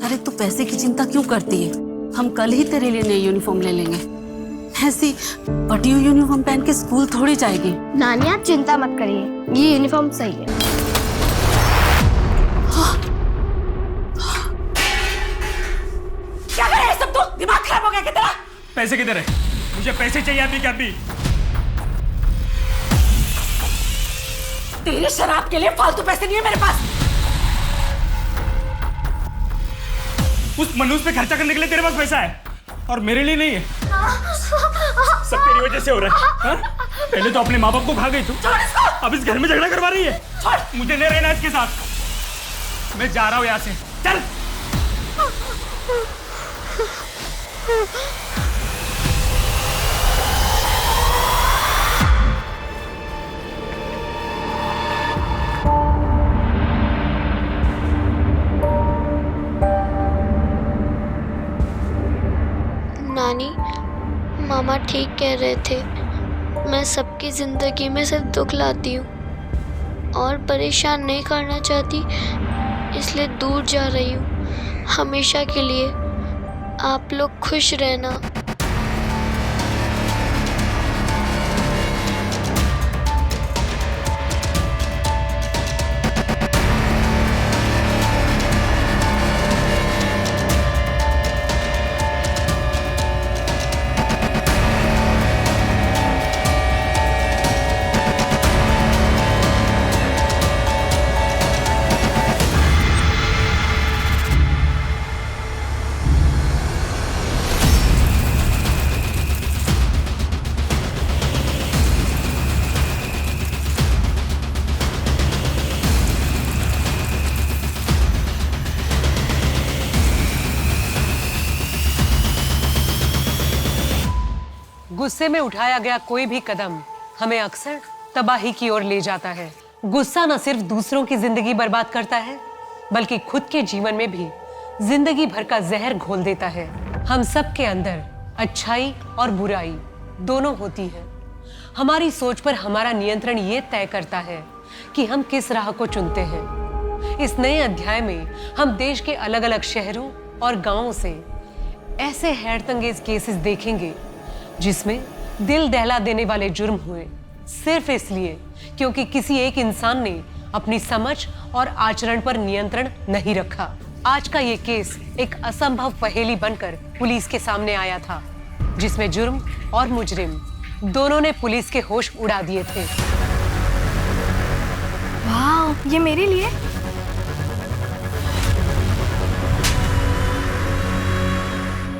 अरे तू पैसे की चिंता क्यों करती है? हम कल ही तेरे लिए नई यूनिफॉर्म ले लेंगे। ऐसी फटी हुई यूनिफॉर्म पहन के स्कूल थोड़ी जाएगी। नानी आप चिंता मत करिए, ये यूनिफॉर्म सही है। क्या कर रहा है सब तू? दिमाग खराब हो गया क्या तेरा? पैसे किधर है? मुझे पैसे चाहिए अभी के अभी। तेरे शराब के लिए फालतू पैसे नहीं है मेरे पास। उस मनुष्य पे खर्चा करने के लिए तेरे पास पैसा है और मेरे लिए नहीं है। सब तेरी वजह से हो रहा है। हाँ? पहले तो अपने माँ बाप को खा गई तू, अब इस घर में झगड़ा करवा रही है। मुझे नहीं रहना इसके साथ, मैं जा रहा हूँ यहाँ से। चल। नानी, मामा ठीक कह रहे थे। मैं सबकी जिंदगी में सिर्फ दुख लाती हूँ और परेशान नहीं करना चाहती, इसलिए दूर जा रही हूँ हमेशा के लिए। आप लोग खुश रहना। गुस्से में उठाया गया कोई भी कदम हमें अक्सर तबाही की ओर ले जाता है। गुस्सा न सिर्फ दूसरों की जिंदगी बर्बाद करता है, बल्कि खुद के जीवन में भी जिंदगी भर का जहर घोल देता है। हम सब के अंदर अच्छाई और बुराई दोनों होती है। हमारी सोच पर हमारा नियंत्रण ये तय करता है कि हम किस राह को चुनते हैं। इस नए अध्याय में हम देश के अलग अलग शहरों और गांवों से ऐसे हैरतअंगेज केसेस देखेंगे जिसमें दिल दहला देने वाले जुर्म हुए, सिर्फ इसलिए क्योंकि किसी एक इंसान ने अपनी समझ और आचरण पर नियंत्रण नहीं रखा। आज का ये केस एक असंभव पहेली बनकर पुलिस के सामने आया था, जिसमें जुर्म और मुजरिम दोनों ने पुलिस के होश उड़ा दिए थे। वाह, ये मेरे लिए।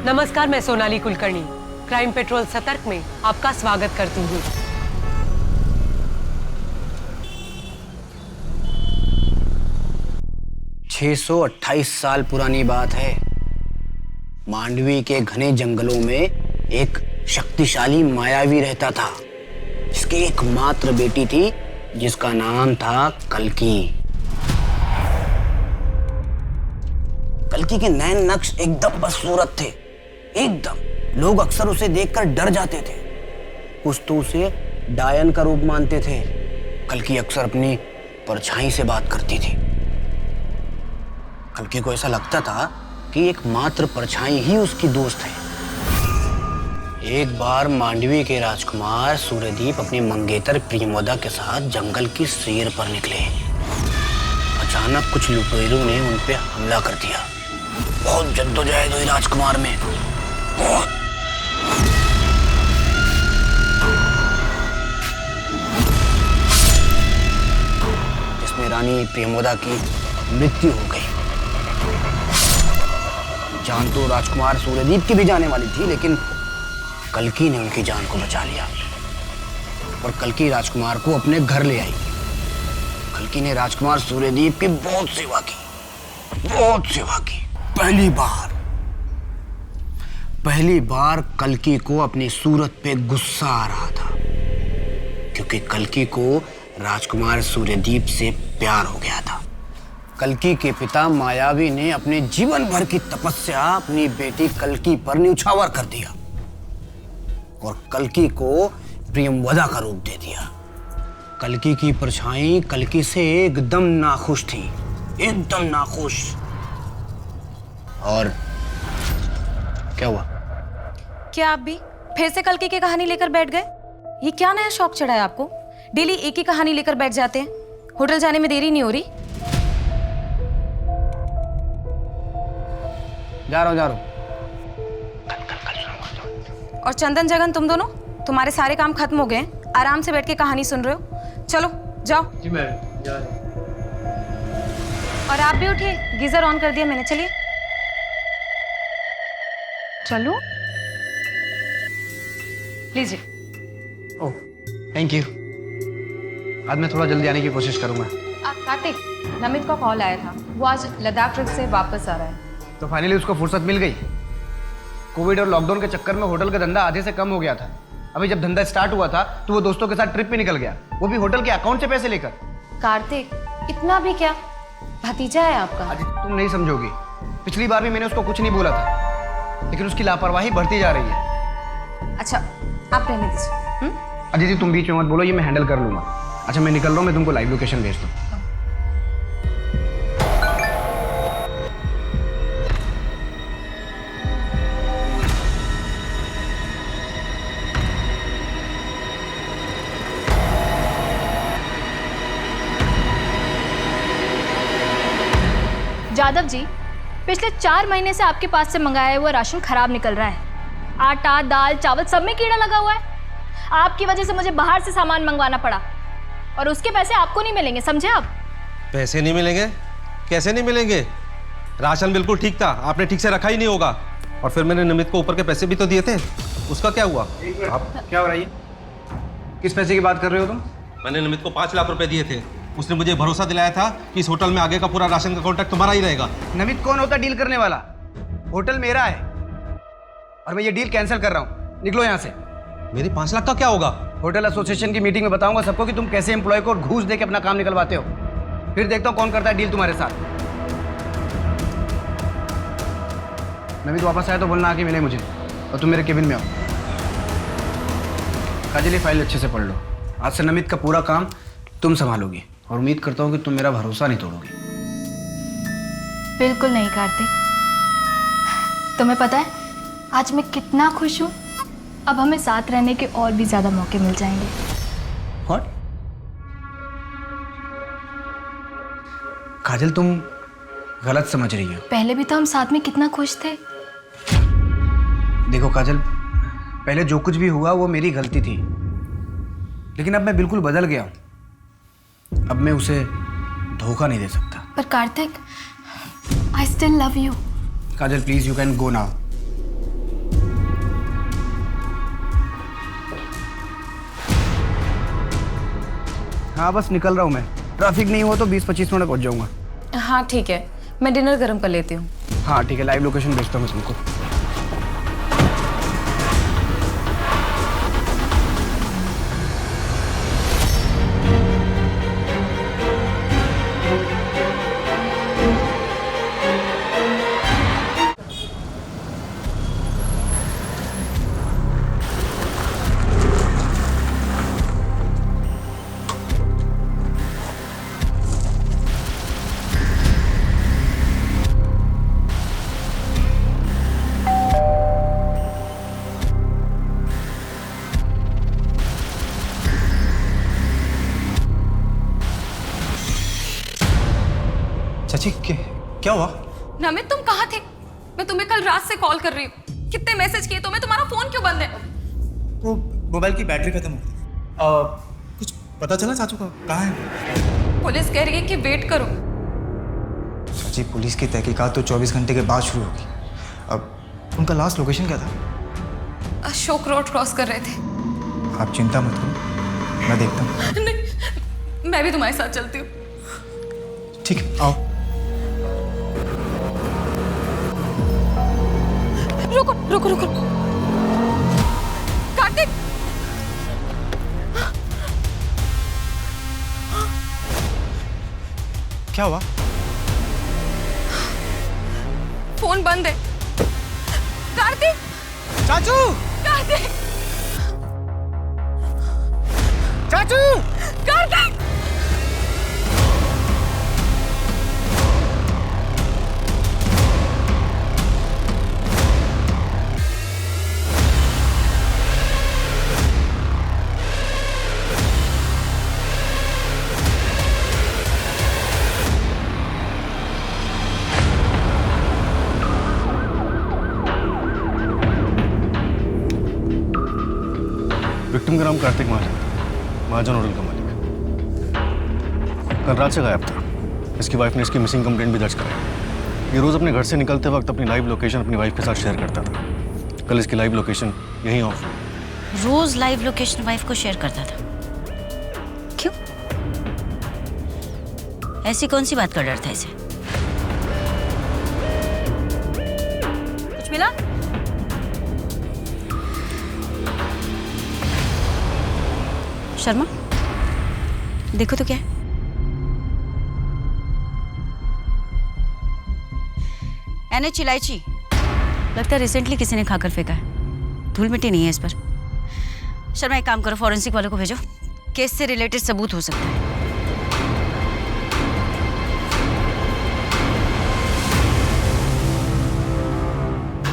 नमस्कार, मैं सोनाली कुलकर्णी क्राइम पेट्रोल सतर्क में आपका स्वागत करती हूँ। छह 628 साल पुरानी बात है। मांडवी के घने जंगलों में एक शक्तिशाली मायावी रहता था, जिसकी एकमात्र बेटी थी, जिसका नाम था कल्की। कल्की के नैन नक्श एकदम बदसूरत थे, एकदम। लोग अक्सर उसे देखकर डर जाते थे, कुछ तो उसे डायन का रूप मानते थे। कल्की अक्सर अपनी परछाई से बात करती थी। कल्की को ऐसा लगता था कि एकमात्र परछाई ही उसकी दोस्त है। एक बार मांडवी के राजकुमार सूर्यदीप अपनी मंगेतर प्रियमोदा के साथ जंगल की सैर पर निकले। अचानक कुछ लुटेरों ने उन पे हमला कर दिया। बहुत जद्दोजहद हुई राजकुमार में, बहुत। जिसमें रानी प्रियमोदा की मृत्यु हो गई। जान तो राजकुमार सूर्यदीप की भी जाने वाली थी, लेकिन कल्की ने उनकी जान को बचा लिया और कल्की राजकुमार को अपने घर ले आई। कल्की ने राजकुमार सूर्यदीप की बहुत सेवा की, बहुत सेवा की। पहली बार कल्की को अपनी सूरत पे गुस्सा आ रहा था, क्योंकि कल्की को राजकुमार सूर्यदीप से प्यार हो गया था। कल्की के पिता मायावी ने अपने जीवन भर की तपस्या अपनी बेटी कल्की पर न्यौछावर कर दिया और कल्की को प्रियमवदा का रूप दे दिया। कल्की की परछाई कल्की से एकदम नाखुश थी, एकदम नाखुश। और क्या हुआ? क्या आप भी फिर से कल्कि की कहानी लेकर बैठ गए? ये क्या नया शौक चढ़ा है आपको? डेली एक ही कहानी लेकर बैठ जाते हैं। होटल जाने में देरी नहीं हो रही? जा रहा हूँ। और चंदन जगन, तुम दोनों, तुम्हारे सारे काम खत्म हो गए हैं, आराम से बैठ के कहानी सुन रहे हो। चलो जाओ। जी मैम, जा रहे हैं। और आप भी उठिए, गीजर ऑन कर दिया मैंने। चलिए चलो, लीजिए। Oh thank you. आज मैं थोड़ा जल्दी आने की कोशिश करूंगा। कार्तिक, नमित का कॉल आया था, वो आज लद्दाख ट्रिप से वापस आ रहा है। तो फाइनली उसको फुर्सत मिल गई। कोविड और लॉकडाउन के चक्कर में होटल का धंधा आधे से कम हो गया था। अभी जब धंधा स्टार्ट हुआ था तो वो दोस्तों के साथ ट्रिप पे निकल गया, वो भी होटल के अकाउंट से पैसे लेकर। कार्तिक, इतना भी क्या? भतीजा है आपका। अदिति तुम नहीं समझोगी, पिछली बार भी मैंने उसको कुछ नहीं बोला था, लेकिन उसकी लापरवाही बढ़ती जा रही है। अच्छा, आप रहने दीजिए। अदिति तुम बीच में मत बोलो, ये मैं हैंडल कर लूंगा। अच्छा मैं निकल रहा हूँ, मैं तुमको लाइव लोकेशन भेज दूँ। जादव जी, पिछले 4 महीने से आपके पास से मंगाया हुआ राशन खराब निकल रहा है। आटा, दाल, चावल सब में कीड़ा लगा हुआ है। आपकी वजह से मुझे बाहर से सामान मंगवाना पड़ा और उसके पैसे आपको नहीं मिलेंगे, समझे आप? पैसे नहीं मिलेंगे? कैसे नहीं मिलेंगे? राशन बिल्कुल ठीक था, आपने ठीक से रखा ही नहीं होगा। और फिर मैंने नमित को ऊपर के पैसे भी तो दिए थे, उसका क्या हुआ? आप क्या हो रहा है? किस पैसे की बात कर रहे हो तुम? मैंने नमित को 5 लाख रुपए दिए थे। उसने मुझे भरोसा दिलाया था कि इस होटल में आगे का पूरा राशन का कॉन्ट्रैक्ट तुम्हारा ही रहेगा। नमित कौन होता डील करने वाला? होटल मेरा है और मैं ये डील कैंसिल कर रहा हूँ। निकलो यहाँ से। मेरी 5 लाख का क्या होगा? होटल एसोसिएशन की मीटिंग में बताऊंगा सबको कि तुम कैसे एम्प्लॉय को घूस दे के अपना काम निकलवाते हो। फिर देखता हूँ कौन करता है डील तुम्हारे साथ। नमित वापस आया तो बोलना आके मिले मुझे, और तुम मेरे केबिन में आओ। काजल ये फाइल अच्छे से पढ़ लो। आज से नमित का पूरा काम तुम संभालोगी, और उम्मीद करता हूँ कि तुम मेरा भरोसा नहीं तोड़ोगी। बिल्कुल नहीं कार्तिक। तुम्हें पता है आज मैं कितना खुश हूँ। अब हमें साथ रहने के और भी ज्यादा मौके मिल जाएंगे। What? काजल तुम गलत समझ रही हो। पहले भी तो हम साथ में कितना खुश थे। देखो काजल, पहले जो कुछ भी हुआ वो मेरी गलती थी, लेकिन अब मैं बिल्कुल बदल गया हूं। अब मैं उसे धोखा नहीं दे सकता। पर Kartik, I still love you. Kajal please you can go now. हाँ बस निकल रहा हूँ मैं। ट्रैफिक नहीं हो तो 20-25 मिनट पहुंच जाऊंगा। हाँ ठीक है, मैं डिनर गर्म कर लेती हूँ। हाँ ठीक है, लाइव लोकेशन भेजता हूँ मैं तुमको। चाची क्या हुआ? नमित तुम कहाँ थे? मैं तुम्हें कल रात से कॉल कर रही हूँ। कितने मैसेज किए तुम्हें, तुम्हारा फोन क्यों बंद है? वो मोबाइल की बैटरी खत्म हो गई। कुछ पता चला चाचू का कहाँ है? पुलिस कह रही है कि वेट करो। चाची पुलिस की तहकीकात तो 24 घंटे के बाद शुरू होगी। अब उनका लास्ट लोकेशन क्या था? अशोक रोड क्रॉस कर रहे थे। आप चिंता मत करो, मैं देखता हूँ। नहीं, मैं भी तुम्हारे साथ चलती हूँ। ठीक है आओ। रुको रुको रुको, कार्तिक! क्या हुआ? फोन बंद है। कार्तिक! चाचू! कार्तिक! चाचू! कार्तिक! विक्टिम का नाम कार्तिक महाजन, महाजन होटल का मालिक। कल रात से गायब था। इसकी वाइफ ने इसकी मिसिंग कंप्लेंट भी दर्ज कराई। ये रोज अपने घर से निकलते वक्त अपनी लाइव लोकेशन अपनी वाइफ के साथ शेयर करता था। कल इसकी लाइव लोकेशन यहीं ऑफ हुई। रोज लाइव लोकेशन वाइफ को शेयर करता था? क्यों? ऐसी कौन सी बात का डर था इसे? कुछ मिला? शर्मा, देखो तो क्या है। NH इलायची लगता है रिसेंटली किसी ने खाकर फेंका है। धूल मिट्टी नहीं है इस पर। शर्मा, एक काम करो, फॉरेंसिक वालों को भेजो। केस से रिलेटेड सबूत हो सकता है।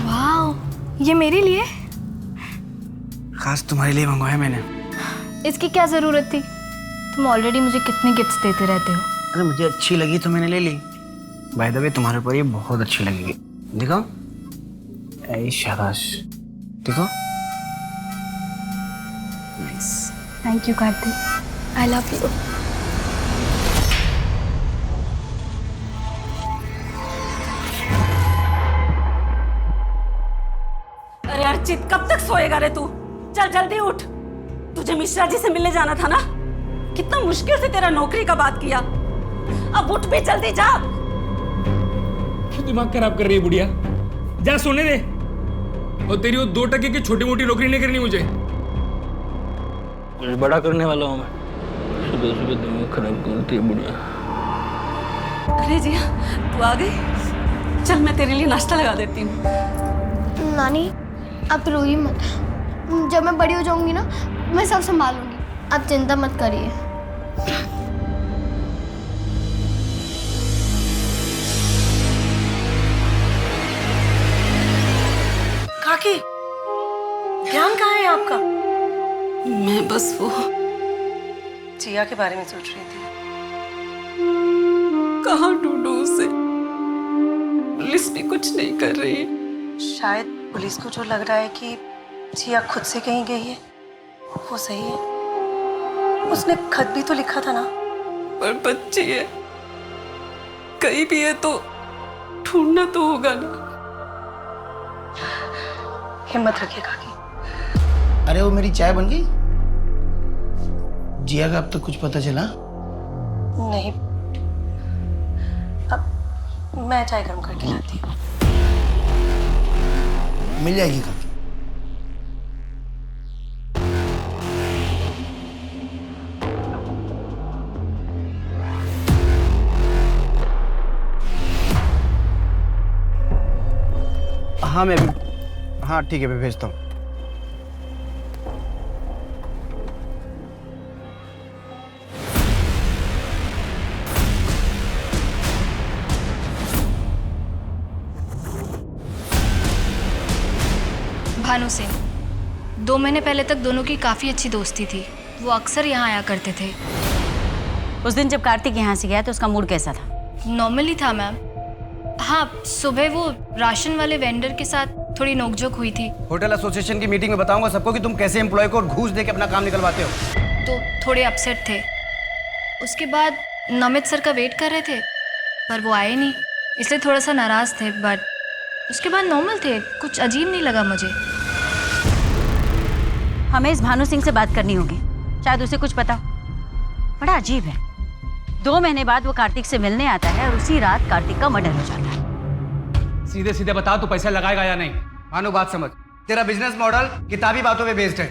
वाह, ये मेरे लिए? खास तुम्हारे लिए मंगवाया मैंने। इसकी क्या जरूरत थी? तुम ऑलरेडी मुझे कितने गिफ्ट्स देते रहते हो। अरे मुझे अच्छी लगी तो मैंने ले ली। बाय द वे तुम्हारे ऊपर ये बहुत अच्छी लगेगी। देखो, ऐ शाबाश, देखो। Nice, thank you Kartik, I love you. अरे अर्चित, कब तक सोएगा रे तू? चल जल्दी उठ। तुझे मिश्रा जी से मिलने जाना था ना? कितना मुश्किल से तेरा नौकरी का बात किया। अब उठ भी, जल्दी जा। क्यों दिमाग खराब कर रही है बुढ़िया? जा सोने दे। और तेरी वो 2 टके की छोटी मोटी नौकरी नहीं करनी मुझे। कुछ बड़ा करने वाला हूँ मैं। सुबह सुबह दिमाग खराब करती है बुढ़िया। अरे जिया, तू आ गई? चल मैं तेरे लिए नाश्ता लगा देती हूँ। नानी, आप रोइए मत। जब मैं बड़ी हो जाऊंगी ना, मैं सब संभालूंगी। आप चिंता मत करिए। काकी, ध्यान कहाँ है आपका? मैं बस वो जिया के बारे में सोच रही थी। कहाँ ढूंढूं उसे? पुलिस भी कुछ नहीं कर रही। शायद पुलिस को जो लग रहा है कि जिया खुद से कहीं गई है, वो सही है। उसने खत भी तो लिखा था ना। पर बच्ची है, कहीं भी है तो ढूंढना तो होगा ना। हिम्मत रखिए काकी। अरे वो मेरी चाय बन गई? जिया का अब तक कुछ पता चला? नहीं, अब मैं चाय गर्म करके लाती हूँ। मिल जाएगी काकी। हाँ मैं भी, हाँ ठीक है, मैं भेजता हूँ। भानु सिंह, 2 महीने पहले तक दोनों की काफ़ी अच्छी दोस्ती थी। वो अक्सर यहाँ आया करते थे। उस दिन जब कार्तिक यहाँ से गया तो उसका मूड कैसा था? नॉर्मली था मैम। हाँ, सुबह वो राशन वाले वेंडर के साथ थोड़ी नोकझोंक हुई थी। होटल एसोसिएशन की मीटिंग में बताऊंगा सबको कि तुम कैसे एम्प्लॉय को घूस दे के अपना काम निकलवाते हो। तो थोड़े अपसेट थे। उसके बाद नमित सर का वेट कर रहे थे, पर वो आए नहीं, इसलिए थोड़ा सा नाराज़ थे। बट उसके बाद नॉर्मल थे, कुछ अजीब नहीं लगा मुझे। हमें इस भानु सिंह से बात करनी होगी, शायद उसे कुछ पता। बड़ा अजीब है, 2 महीने बाद वो कार्तिक से मिलने आता है और उसी रात कार्तिक का मर्डर हो जाता है। सीधे सीधे बता, तू पैसे लगाएगा या नहीं? मानो बात समझ, तेरा बिजनेस मॉडल किताबी बातों पे बेस्ड है।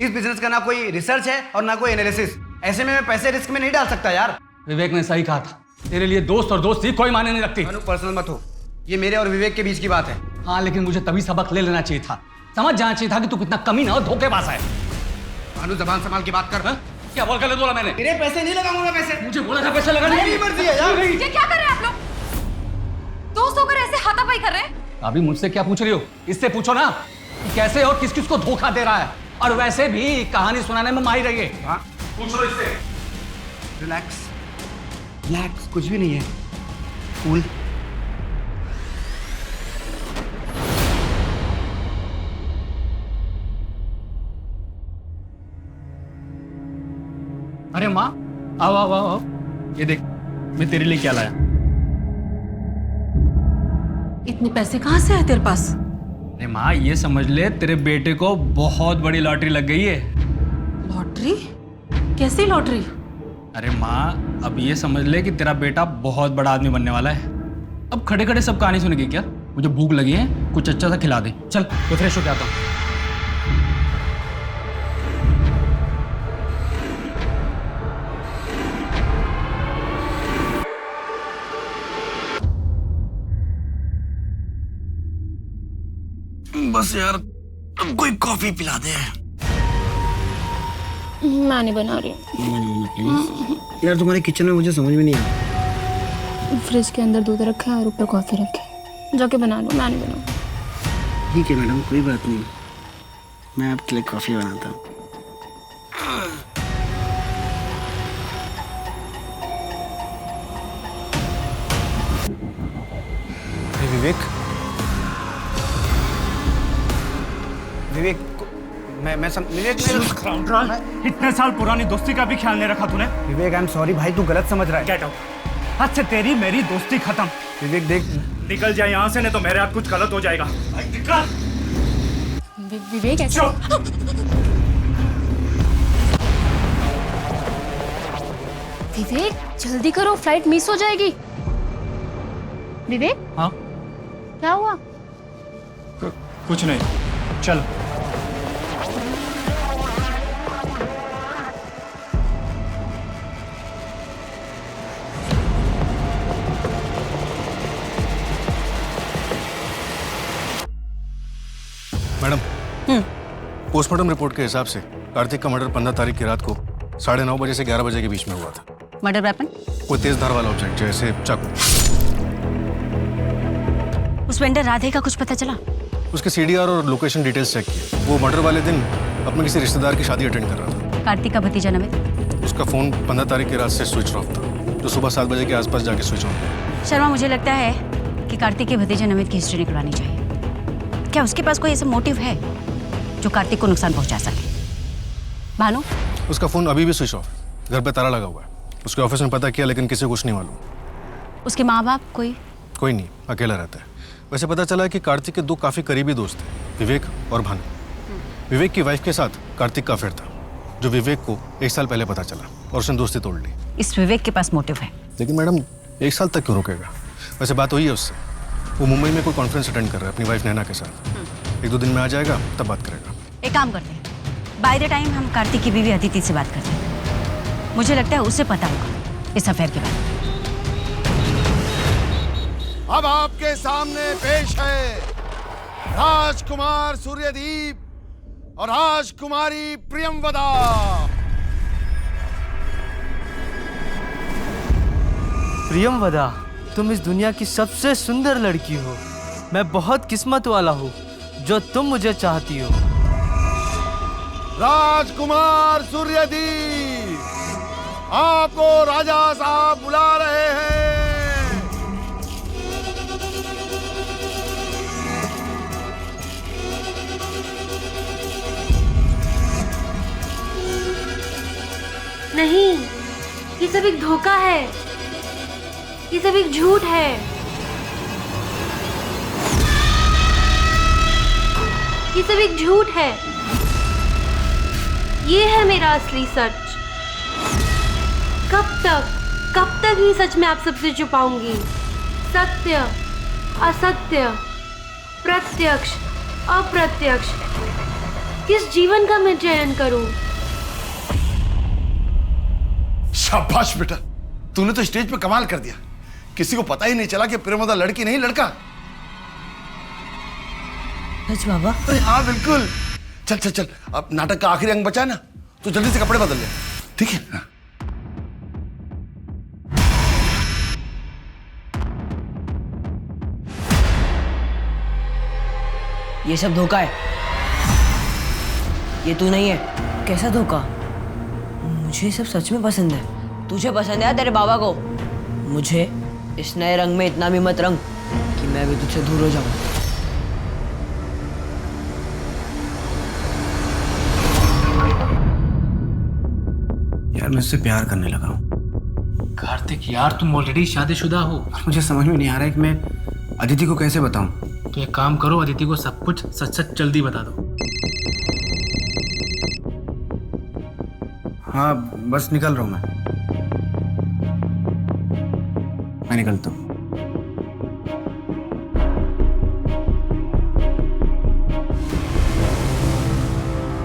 इस बिजनेस का ना कोई रिसर्च है और ना कोई एनालिसिस। ऐसे में मैं पैसे रिस्क में नहीं डाल सकता यार। विवेक ने सही कहा था, तेरे लिए दोस्त और दोस्ती कोई मायने नहीं रखती। मानो पर्सनल मत हो, ये मेरे और विवेक के बीच की बात है। हाँ, लेकिन मुझे तभी सबक ले लेना चाहिए था, समझ जाना चाहिए था कि तू कितना कमीना और धोखेबाज है। मानो जबान संभाल के बात कर। क्या बोल गलत बोला मैंने? तेरे पैसे नहीं लगाऊंगा। पैसे मुझे बोला था पैसे लगाने मेरी मर्जी है यार। ये क्या कर रहे हैं आप लोग? दोस्त होकर ऐसे हाथापाई कर रहे हैं? अभी मुझसे क्या पूछ रही हो? इससे पूछो ना कि कैसे और किस किस को धोखा दे रहा है। और वैसे भी कहानी सुनाने में माहिर है ये। हाँ, पूछो इससे। रिलैक्स रिलैक्स, कुछ भी नहीं है, कूल। आओ आओ आओ आओ, ये देख मैं तेरे लिए क्या लाया। इतने पैसे कहाँ से आए तेरे पास? अरे माँ ये समझ ले तेरे बेटे को बहुत बड़ी लॉटरी लग गई है। लॉटरी? कैसी लॉटरी? अरे माँ अब ये समझ ले कि तेरा बेटा बहुत बड़ा आदमी बनने वाला है। अब खड़े खड़े सब कहानी सुनेगी क्या? मुझे भूख लगी है, कुछ अच्छा सा खिला दे। चल मैं फ्रेश होके आता हूँ। बस यार अब कोई कॉफी पिला दे। मैं नहीं बना रही हूँ। यार तुम्हारे किचन में मुझे समझ में नहीं आ रहा। फ्रिज के अंदर दूध रखा है और ऊपर कॉफी रखी है, जाके बना लो, मैं नहीं बनाऊँ। ठीक है मैडम, कोई बात नहीं, मैं आपके लिए कॉफी बनाता हूँ। विवेक, विवेक विवेक इतने साल पुरानी दोस्ती का भी ख्याल नहीं रखा तूने। विवेक आई एम सॉरी भाई, तू गलत समझ रहा है। Get out. आज से तेरी मेरी दोस्ती खत्म। विवेक देख, निकल जाए यहाँ से, नहीं तो मेरे हाथ कुछ गलत हो जाएगा। निकल। विवेक ऐसे विवेक जल्दी करो, फ्लाइट मिस हो जाएगी। विवेक हाँ क्या हुआ? कुछ नहीं, चल। मैडम, पोस्टमार्टम रिपोर्ट के हिसाब से कार्तिक का मर्डर 15 तारीख की रात को 9:30 बजे से 11 बजे के बीच में हुआ था। Murder weapon? कोई तेज धार वाला ऑब्जेक्ट जैसे चाकू। उस वेंडर राधे का कुछ पता चला? उसके सीडीआर और लोकेशन डिटेल्स चेक किए। वो मर्डर वाले दिन अपने किसी रिश्तेदार की शादी अटेंड कर रहा था। कार्तिक का भतीजा नमित? उसका फोन 15 तारीख की रात से स्विच ऑफ था, जो सुबह 7 बजे के आसपास जाके स्विच ऑन। शर्मा, मुझे लगता है कि कार्तिक के भतीजे नमित की हिस्ट्री निकलवानी चाहिए। क्या उसके पास कोई ऐसा मोटिव है जो कार्तिक को नुकसान पहुंचा सके? भानु? उसका फोन अभी भी स्विच ऑफ, घर पे ताला लगा हुआ है। उसके ऑफिस में पता किया लेकिन किसी को कुछ नहीं मालूम। उसके माँ बाप? कोई नहीं, अकेला रहता है। वैसे पता चला कि कार्तिक के 2 काफी करीबी दोस्त थे, विवेक और भानु। विवेक की वाइफ के साथ कार्तिक का अफेयर था, जो विवेक को 1 साल पहले पता चला और उसने दोस्ती तोड़ ली। इस विवेक के पास मोटिव है। लेकिन मैडम 1 साल तक क्यों रुकेगा? वैसे बात हुई है उससे, वो मुंबई में कोई कॉन्फ्रेंस अटेंड कर रहा है अपनी वाइफ नैना के साथ। 1-2 दिन में आ जाएगा, तब बात करेगा। एक काम करते हैं, बाय द टाइम हम कार्तिक की बीवी अदिति से बात करते हैं। मुझे लगता है उसे पता होगा इस अफेयर के बारे में। अब आपके सामने पेश है राजकुमार सूर्यदीप और राजकुमारी प्रियंवदा। प्रियंवदा, तुम इस दुनिया की सबसे सुंदर लड़की हो। मैं बहुत किस्मत वाला हूँ जो तुम मुझे चाहती हो। राजकुमार सूर्यदीप, आपको राजा साहब बुला रहे हैं। नहीं, ये सब एक धोखा है, ये सब एक झूठ है। ये सब एक झूठ है। ये है मेरा असली सच। कब तक ये सच मैं आप सबसे छुपाऊंगी? सत्य, असत्य, प्रत्यक्ष, अप्रत्यक्ष, किस जीवन का मैं चयन करूं? शाबाश बेटा, तूने तो स्टेज पे कमाल कर दिया। किसी को पता ही नहीं चला कि प्रेमवदा लड़की नहीं लड़का। सच बाबा? हाँ बिल्कुल। चल चल चल, अब नाटक का आखिरी अंग बचा है ना, तो जल्दी से कपड़े बदल ले, ठीक है? हाँ। ये सब धोखा है, ये तू नहीं है। कैसा धोखा? मुझे सब सच में पसंद है। तुझे पसंद है तेरे बाबा को? मुझे इस नए रंग में इतना भी मत रंग कि मैं भी तुझसे दूर हो जाऊं। यार मैं उससे प्यार करने लगा हूं। कार्तिक यार, तुम ऑलरेडी शादीशुदा हो। मुझे समझ में नहीं आ रहा है कि मैं अदिति को कैसे बताऊं। तो एक काम करो, अदिति को सब कुछ सच सच जल्दी बता दो। हाँ बस निकल रहा हूँ मैं निकलता हूँ।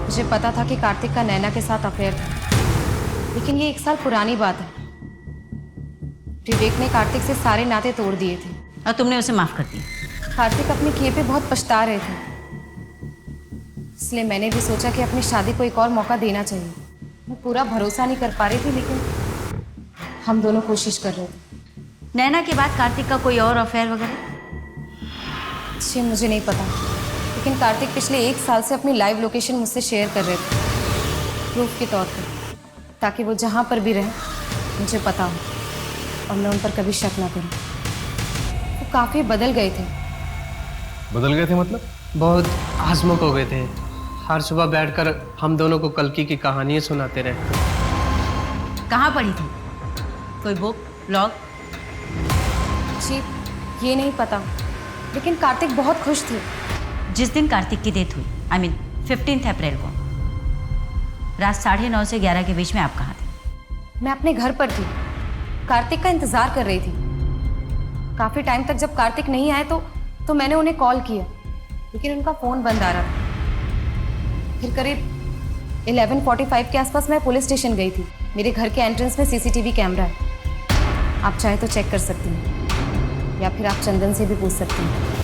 मुझे पता था कि कार्तिक का नैना के साथ अफेयर था, लेकिन ये 1 साल पुरानी बात है। विवेक ने कार्तिक से सारे नाते तोड़ दिए थे और तुमने उसे माफ कर दिया। कार्तिक अपने किए पे बहुत पछता रहे थे, इसलिए मैंने भी सोचा कि अपनी शादी को एक और मौका देना चाहिए। मैं पूरा भरोसा नहीं कर पा रही थी, लेकिन हम दोनों कोशिश कर रहे थे। नैना के बाद कार्तिक का कोई और अफेयर वगैरह? जी मुझे नहीं पता, लेकिन कार्तिक पिछले 1 साल से अपनी लाइव लोकेशन मुझसे शेयर कर रहे थे, प्रूफ के तौर पर, ताकि वो जहाँ पर भी रहे मुझे पता हो और मैं उन पर कभी शक ना करूँ। वो काफ़ी बदल गए थे। बदल गए थे मतलब? बहुत हंसमुख हो गए थे। हर सुबह बैठकर हम दोनों को कल्कि की कहानियाँ सुनाते रहे। कहाँ पढ़ी थी? कोई बुक, ब्लॉग? जी ये नहीं पता, लेकिन कार्तिक बहुत खुश थे। जिस दिन कार्तिक की डेथ हुई, I mean 15 अप्रैल को, रात 9:30 से 11 के बीच में आप कहाँ थे? मैं अपने घर पर थी, कार्तिक का इंतज़ार कर रही थी। काफ़ी टाइम तक जब कार्तिक नहीं आए तो मैंने उन्हें कॉल किया, लेकिन उनका फ़ोन बंद आ रहा था। फिर करीब 11:45 के आसपास मैं पुलिस स्टेशन गई थी। मेरे घर के एंट्रेंस में CCTV कैमरा है, आप चाहे तो चेक कर सकती हैं, या फिर आप चंदन से भी पूछ सकती हैं।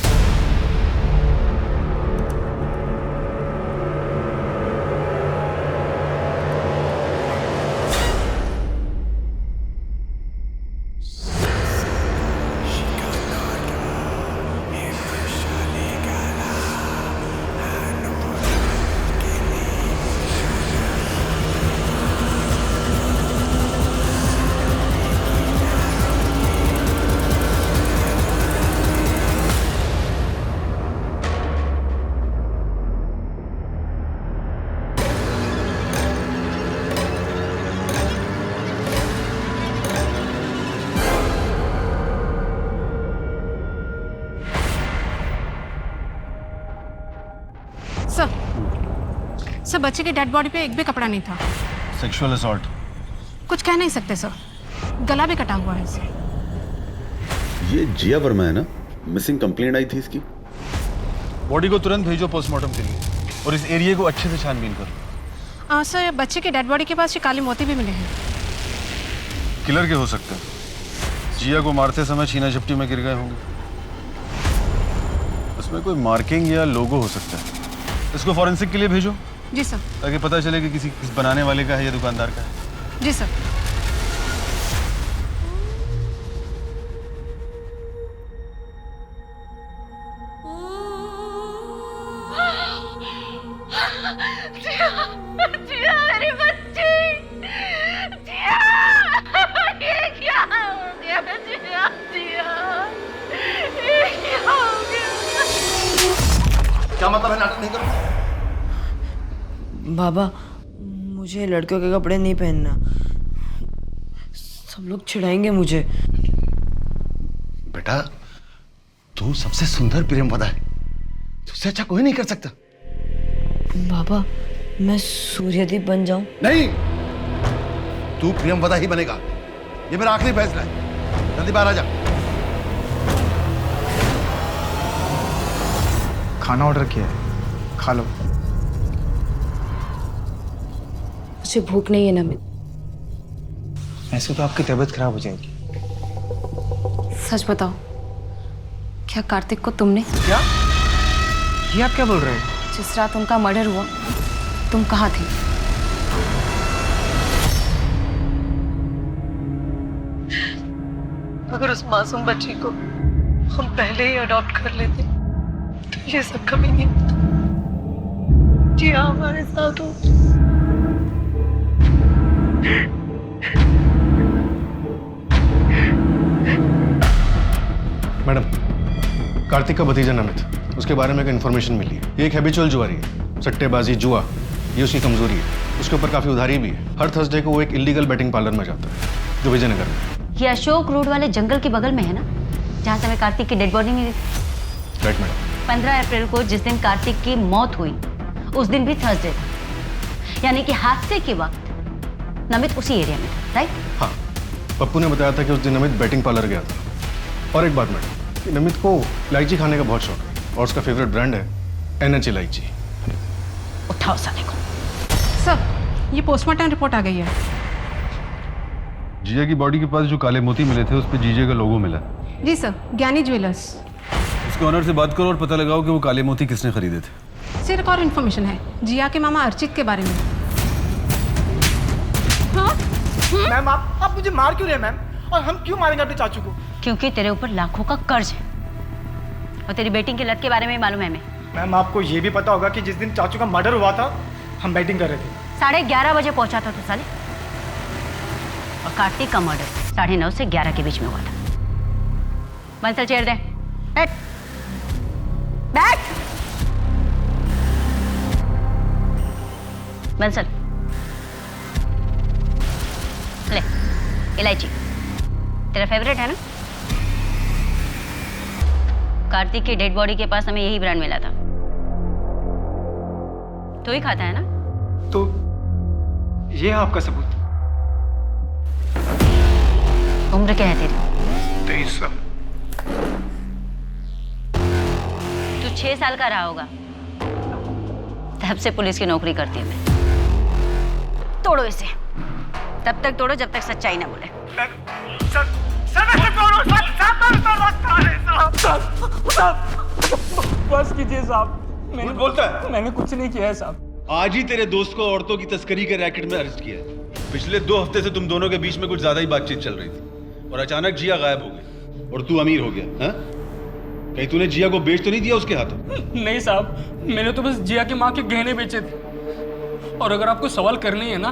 सर, बच्चे की डेड बॉडी पे एक भी कपड़ा नहीं था। Sexual assault? कुछ कह नहीं सकते सर, गला भी कटा हुआ है इसे। ये जिया वर्मा है ना? मिसिंग कंप्लेंट आई थी इसकी। बॉडी को तुरंत भेजो पोस्टमार्टम के लिए और इस एरिया को अच्छे से छानबीन करो। सर, बच्चे की डेड बॉडी के पास ये काली मोती भी मिले हैं। किलर के हो सकते हैं, जिया को मारते समय छीना झपटी में गिर गए होंगे। उसमें कोई मार्किंग या लोगो हो सकता है। इसको फॉरेंसिक के लिए भेजो। जी सर। ताकि पता चले कि किसी बनाने वाले का है या दुकानदार का है। जी सर। जिया मेरी बच्ची, जिया, ये क्या हो गया जिया, जिया, ये क्या हो गया? क्या मतलब है नाटक नहीं करो? बाबा मुझे लड़कियों के कपड़े नहीं पहनना, सब लोग चिढ़ाएंगे मुझे। बेटा तू सबसे सुंदर प्रेमवदा है, तुझसे अच्छा कोई नहीं कर सकता। बाबा मैं सूर्यदीप बन जाऊं? नहीं, तू प्रेमवदा ही बनेगा, ये मेरा आखिरी फैसला है। जल्दी बाहर आ जा। खाना ऑर्डर किया है, खा लो। मुझे भूख नहीं है नमित। ऐसे तो आपकी तबीयत खराब हो जाएगी। सच बताओ, क्या कार्तिक को तुमने? क्या? ये आप क्या बोल रहे हैं? जिस रात उनका मर्डर हुआ तुम कहाँ थे? अगर उस मासूम बच्ची को हम पहले ही अडॉप्ट कर लेते तो ये सब कभी नहीं होता। जी हाँ, हमारे साथ हो। मैडम, कार्तिक का भतीजा नमित, उसके बारे में एक इन्फॉर्मेशन मिली है। ये एक हैबिचुअल जुआरी है, सट्टेबाजी, जुआ, ये उसकी कमजोरी है। उसके ऊपर काफी उधारी भी है। हर थर्सडे को वो एक इलीगल बेटिंग पार्लर में जाता है जो विजयनगर में। ये अशोक रोड वाले जंगल के बगल में है ना, जहाँ से हमें कार्तिक की डेड बॉडी मिली थी? Right madam. 15 अप्रैल को जिस दिन कार्तिक की मौत हुई उस दिन भी थर्सडे था, यानी कि हादसे के वक्त नमित उसी एरिया में था, राइट? हाँ, पप्पू ने बताया था कि उस दिन नमित बैटिंग पार्लर गया था। और एक बात मैडम, कि नमित को इलायची खाने का बहुत शौक है और उसका फेवरेट ब्रांड है NH इलायची। उठाओ साले को। सर, ये पोस्टमार्टम रिपोर्ट आ गई है। जिया की बॉडी के पास जो काले मोती मिले थे उस पर जीजे का लोगो मिला। जी सर, ज्ञानी ज्वेलर्स। उसके ऑनर से बात करो और पता लगाओ कि वो काले मोती किसने खरीदे थे। सिर्फ एक और इन्फॉर्मेशन है जिया के मामा अर्चित के बारे में। हाँ? मैम आप मुझे मार क्यों रहे हैं मैम? और हम क्यों मारेंगे अपने चाचू को? क्योंकि तेरे ऊपर लाखों का कर्ज है और तेरी बेटिंग की लत के बारे में मालूम है हमें। मैम आपको ये भी पता होगा कि जिस दिन चाचू का मर्डर हुआ था हम बैटिंग कर रहे थे। 11:30 बजे पहुंचा था तू साले, और कार्तिक का मर्डर 9:30 से 11 के बीच में हुआ था। बंसल चेयर दे, बैठ बैठ। बंसल ले इलायची, तेरा फेवरेट है ना? कार्तिक की डेड बॉडी के पास हमें यही ब्रांड मिला था। तो ही खाता है ना? तो ये है आपका सबूत? उम्र क्या है तेरी? 23 साल। तू 6 साल का रहा होगा तब से पुलिस की नौकरी करती हूँ मैं। तोड़ो इसे, तब तक तोड़ो जब तक सच्चाई ना बोले। बस कीजिए साहब, मैंने बोलता है मैंने कुछ नहीं किया है साहब। आज ही तेरे दोस्त को औरतों की तस्करी के रैकेट में अरेस्ट किया है। पिछले 2 हफ्ते से तुम दोनों के बीच में कुछ ज्यादा ही बातचीत चल रही थी और अचानक जिया गायब हो गई और तू अमीर हो गया। हाँ? कहीं तूने जिया को बेच तो नहीं दिया उसके हाथों? नहीं साहब, मैंने तो बस जिया की माँ के गहने बेचे थे। और अगर आपको सवाल करनी है ना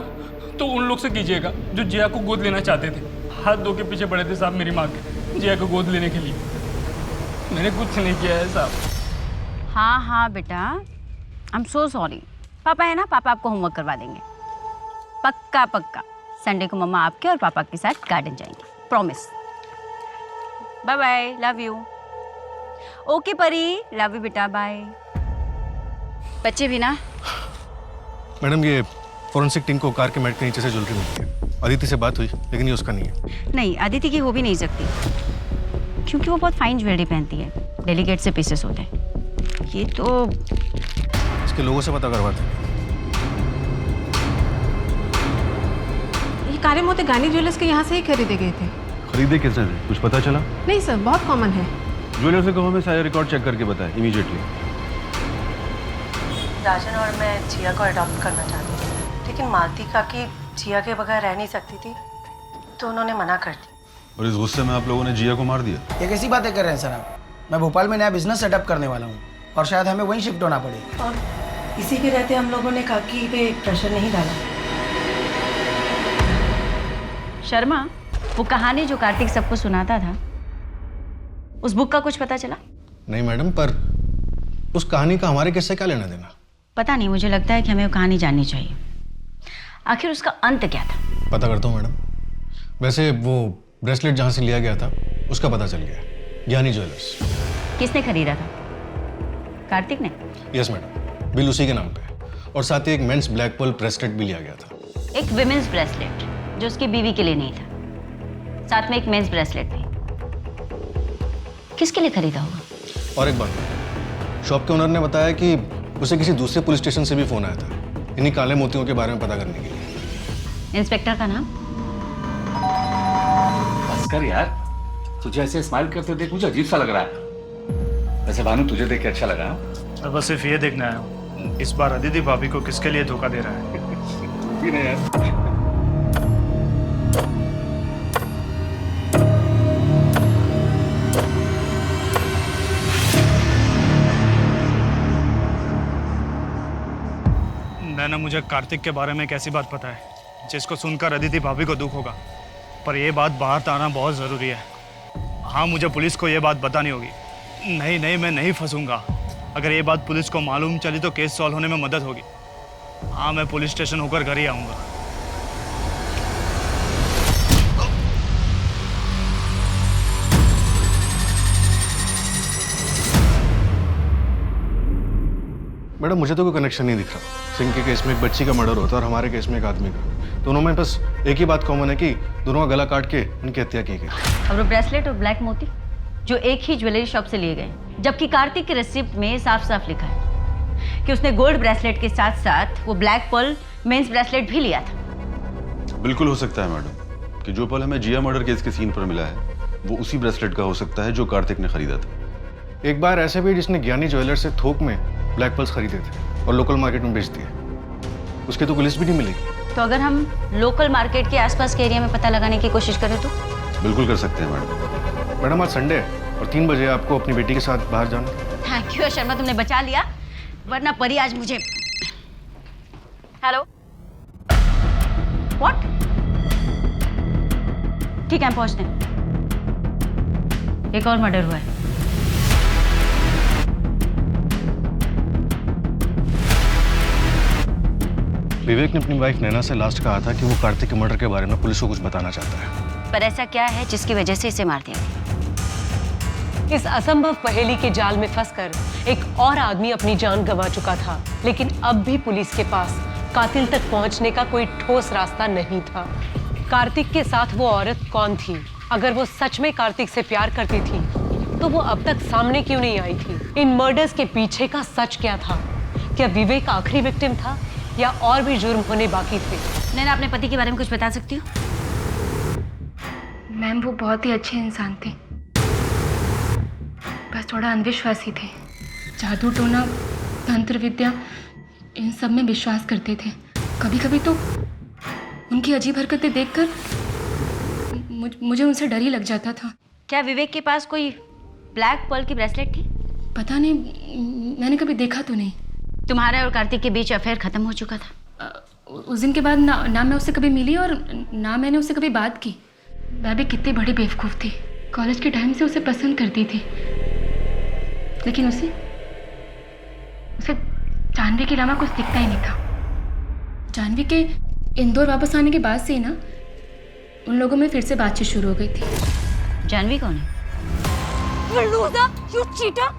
तो उन लोग से कीजिएगा जो जिया को गोद लेना चाहते थे। हाथ धो के पीछे पड़े थे साहब मेरी माँ के, जिया को गोद लेने के लिए। मैंने कुछ नहीं किया है साहब। हाँ बेटा, आई एम सो सॉरी। पापा है ना, पापा आपको होमवर्क करवा देंगे। पक्का संडे को मम्मा आपके और पापा के साथ गार्डन जाएंगे, promise. Bye bye, love you. Okay Pari, love you बेटा, बाय। बच्चे भी ना। मैडम ये फॉरेंसिक टीम को कार के मैट के नीचे से ज्वेलरी मिली है। अदिति से बात हुई लेकिन ये उसका नहीं है। नहीं, अदिति की हो भी नहीं सकती क्योंकि वो बहुत फाइन ज्वेलरी पहनती है, डेलीकेट से पीसेस होते हैं। ये तो इसके लोगों से पता करवाते हैं। ये काले मोती गानी ज्वेलर्स के यहाँ से ही खरीदे गए थे। खरीदे किसने थे, कुछ पता चला? नहीं सर, बहुत कॉमन है। ज्वेलर से कहो हमें सारे रिकॉर्ड चेक करके बताएं इमीडिएटली। राजन और मैं जिया को अडॉप्ट करना चाहती थी, लेकिन मालती काकी जिया के बगैर रह नहीं सकती थी, तो उन्होंने मना कर दी। और इस गुस्से में आप लोगों ने जिया को मार दिया? ये कैसी बातें कर रहे हैं सर आप? मैं भोपाल में नया बिजनेस सेटअप करने वाला हूँ और शायद हमें वहीं शिफ्ट होना पड़े। और इसी के रहते हम लोगों ने काकी पे प्रेशर नहीं डाला। शर्मा, वो कहानी जो कार्तिक सबको सुनाता था, उस बुक का कुछ पता चला? नहीं मैडम, पर उस कहानी का हमारे किससे क्या लेना देना? पता नहीं, मुझे लगता है कि हमें वो कहानी जाननी चाहिए। आखिर उसका अंत क्या था? पता करता हूँ मैडम। वैसे वो ब्रेसलेट जहाँ से लिया गया था उसका पता चल गया, ज्ञानी ज्वेलर्स। किसने खरीदा था? कार्तिक ने? यस मैडम, बिल उसी के नाम पे है और साथ ही एक मेंस ब्लैक पर्ल ब्रेसलेट भी लिया गया था। एक विमेंस ब्रेसलेट जो उसकी बीवी के लिए नहीं था, साथ में एक मेंस ब्रेसलेट भी। किसके लिए खरीदा होगा? और एक बात, शॉप के ओनर ने बताया कि उसे किसी दूसरे पुलिस स्टेशन से भी फोन आया था इन्हीं काले मोतियों के बारे में पता करने के लिए। इंस्पेक्टर का नाम? बस कर यार, तुझे ऐसे स्माइल करते देख मुझे अजीब सा लग रहा है। वैसे भानु तुझे देख के अच्छा लगा? मैं बस सिर्फ ये देखना है इस बार अदिति भाभी को किसके लिए धोखा दे रहा है। भी नहीं यार। नैना, मुझे कार्तिक के बारे में एक ऐसी बात पता है जिसको सुनकर अदिति भाभी को दुख होगा, पर यह बात बाहर ताना बहुत ज़रूरी है। हाँ, मुझे पुलिस को यह बात बतानी होगी। नहीं, मैं नहीं फंसूंगा। अगर ये बात पुलिस को मालूम चली तो केस सॉल्व होने में मदद होगी। हाँ, मैं पुलिस स्टेशन होकर घर ही आऊँगा। मैडम मुझे तो कोई कनेक्शन नहीं दिख रहा। सिंह के केस में एक बच्ची का मर्डर होता है और हमारे केस में एक आदमी का। दोनों में बस एक ही बात कॉमन है कि दोनों का गला काट के उनकी हत्या की गई। और वो ब्रेसलेट और ब्लैक मोती जो एक ही ज्वेलरी शॉप से लिए गए, जबकि कार्तिक की रिसिप्ट में साफ साफ लिखा है कि उसने गोल्ड ब्रेसलेट के साथ साथ वो ब्लैक पर्ल मेंस ब्रेसलेट भी लिया था। बिल्कुल हो सकता है मैडम कि जो पल हमें जिया मर्डर केस के सीन पर मिला है वो उसी ब्रेसलेट का हो सकता है जो कार्तिक ने खरीदा था। एक बार ऐसे भी जिसने ज्ञानी ज्वेलर से थोक में ब्लैक पर्ल्स खरीदे थे और लोकल मार्केट में बेच दिए, उसकी तो पुलिस भी नहीं मिलेगी। तो अगर हम लोकल मार्केट के आसपास के एरिया में पता लगाने की कोशिश करें तो? बिल्कुल कर सकते हैं मैडम। मैडम आज संडे है और 3 बजे आपको अपनी बेटी के साथ बाहर जाना। थैंक यू शर्मा, तुमने बचा लिया, वरना परी आज मुझे। Hello, what? ठीक है, हम पहुंचते हैं। एक और मर्डर हुआ है। विवेक ने अपनी वाइफ नैना से लास्ट कहा था कि वो कार्तिक के मर्डर के बारे में पुलिस को कुछ बताना चाहता है। पर ऐसा क्या है जिसकी वजह से इसे मार दिया गया? इस असंभव पहेली के जाल में फंसकर एक और आदमी अपनी जान गंवा चुका था, लेकिन अब भी पुलिस के पास कातिल तक पहुंचने का कोई ठोस रास्ता नहीं था। कार्तिक के साथ वो औरत कौन थी? अगर वो सच में कार्तिक से प्यार करती थी तो वो अब तक सामने क्यों नहीं आई थी? इन मर्डर्स के पीछे का सच क्या था? क्या विवेक आखिरी विक्टिम था या और भी जुर्म होने बाकी थे? नैना, अपने पति के बारे में कुछ बता सकती हो? मैम, वो बहुत ही अच्छे इंसान थे, बस थोड़ा अंधविश्वासी थे। जादू टोना, तंत्र विद्या, इन सब में विश्वास करते थे। कभी कभी तो उनकी अजीब हरकतें देखकर मुझे उनसे डर ही लग जाता था। क्या विवेक के पास कोई ब्लैक पर्ल की ब्रेसलेट थी? पता नहीं, मैंने कभी देखा तो नहीं। तुम्हारे और कार्तिक के बीच अफेयर खत्म हो चुका था? उस दिन के बाद ना मैं उससे कभी मिली और ना मैंने उससे कभी बात की। मैं भी कितनी बड़ी बेवकूफ़ थी। कॉलेज के टाइम से उसे पसंद करती थी, लेकिन उसे जानवी के अलावा कुछ दिखता ही नहीं था। जानवी के इंदौर वापस आने के बाद से ना उन लोगों में फिर से बातचीत शुरू हो गई थी। जानवी कौन है? यू चीटर,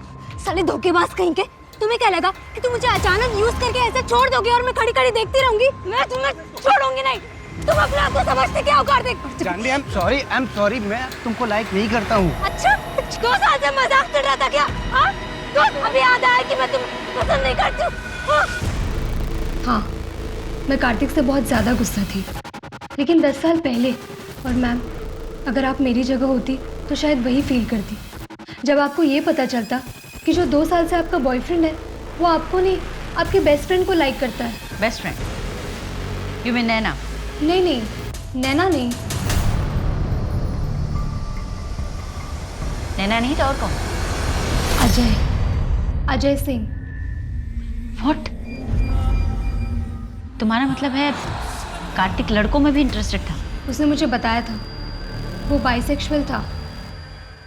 साले धोखेबाज कहीं के। तुम्हें क्या लगा कि तुम मुझे अचानक यूज करके ऐसे छोड़ दोगे और मैं खड़ी खड़ी देखती रहूंगी? मैं तुम्हें छोड़ूंगी नहीं। तुम अपने आप को समझते क्या हो Kartik? Jahnavi, I am sorry, मैं तुमको लाइक नहीं करता हूँ। अच्छा, 2 साल से मजाक कर रहा था क्या? हाँ, तो अभी याद आया कि मैं तुम्हें पसंद नहीं करती हूँ। हाँ, मैं कार्तिक से बहुत ज़्यादा गुस्सा थी, लेकिन 10 साल पहले। और मैम, अगर आप मेरी जगह होती तो शायद वही फील करती। जब आपको ये पता चलता कि जो 2 साल से आपका बॉयफ्रेंड है वो आपको नहीं, आपके बेस्ट फ्रेंड को लाइक करता है। Best friend? यू मीन नैना? नहीं, नैना नहीं। नैना नहीं तो और कौन? अजय सिंह। व्हाट? तुम्हारा मतलब है कार्तिक लड़कों में भी इंटरेस्टेड था? उसने मुझे बताया था वो बाइसेक्सुअल था,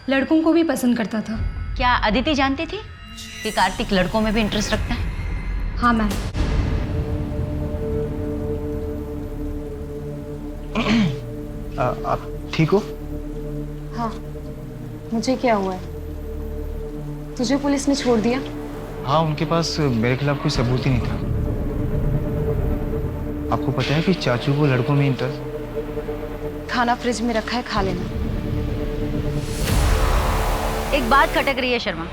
लड़कों को भी पसंद करता था। क्या अदिति जानती थी कि कार्तिक लड़कों में भी इंटरेस्ट रखता है? हाँ मैम। आप ठीक हो? हाँ, मुझे क्या हुआ है? तुझे पुलिस ने छोड़ दिया? हाँ, उनके पास मेरे खिलाफ कोई सबूत ही नहीं था। आपको पता है कि चाचू को लड़कों में इंटरेस्ट? खाना फ्रिज में रखा है, खा लेना। एक बात खटक रही है शर्मा,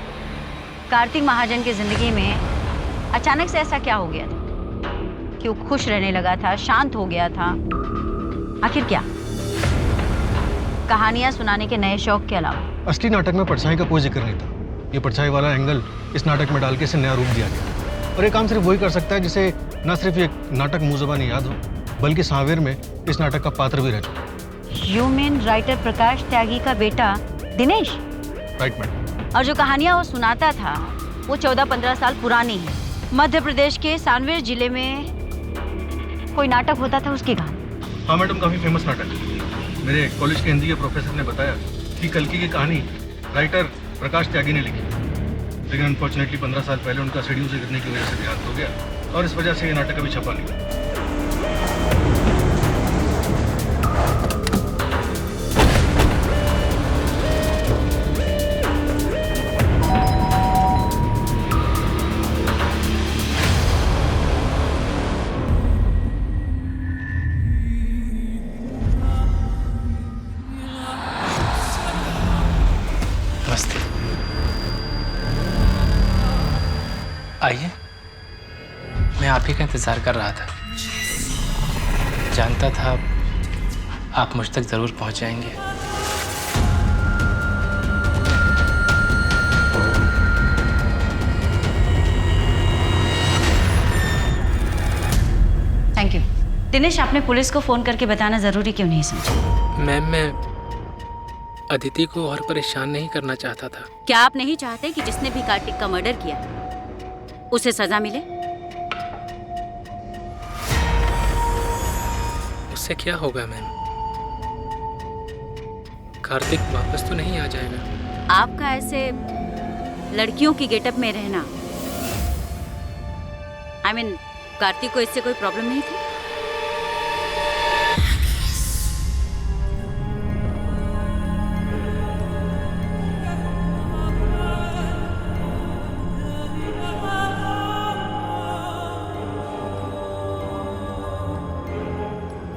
कार्तिक महाजन की जिंदगी में अचानक से ऐसा क्या हो गया था कि वो खुश रहने लगा था, शांत हो गया था? आखिर क्या? कहानियां सुनाने के नए शौक के अलावा? असली नाटक में परछाई का कोई जिक्र नहीं था। ये परछाई वाला एंगल इस नाटक में डाल के इसे नया रूप दिया गया। और ये काम सिर्फ वही कर सकता है जिसे न सिर्फ ये नाटक मुंह ज़बानी याद हो, बल्कि सांवेर में इस नाटक का पात्र भी रह चुका। यू मीन राइटर प्रकाश त्यागी का बेटा दिनेश? Right madam. और जो कहानियां वो सुनाता था वो 14-15 साल पुरानी है। मध्य प्रदेश के सांवेर जिले में कोई नाटक होता था, उसकी कहानी। हाँ मैडम, काफ़ी फेमस नाटक है। मेरे कॉलेज के हिंदी के प्रोफेसर ने बताया कि कल्कि की कहानी राइटर प्रकाश त्यागी ने लिखी, लेकिन अनफॉर्चुनेटली 15 साल पहले उनका सीढ़ियों से गिरने की वजह से देहांत हो गया और इस वजह से ये नाटक अभी छपा नहीं। आइए, मैं आप ही का इंतज़ार कर रहा था। जानता था आप मुझ तक ज़रूर पहुंच जाएंगे। Thank you. दिनेश, आपने पुलिस को फ़ोन करके बताना ज़रूरी क्यों नहीं समझा? मैम, मैं अदिति को और परेशान नहीं करना चाहता था। क्या आप नहीं चाहते कि जिसने भी कार्तिक का मर्डर किया उसे सजा मिले? उससे क्या होगा मैम? कार्तिक वापस तो नहीं आ जाएगा? आपका ऐसे लड़कियों की गेटअप में रहना, I mean, कार्तिक को इससे कोई प्रॉब्लम नहीं थी?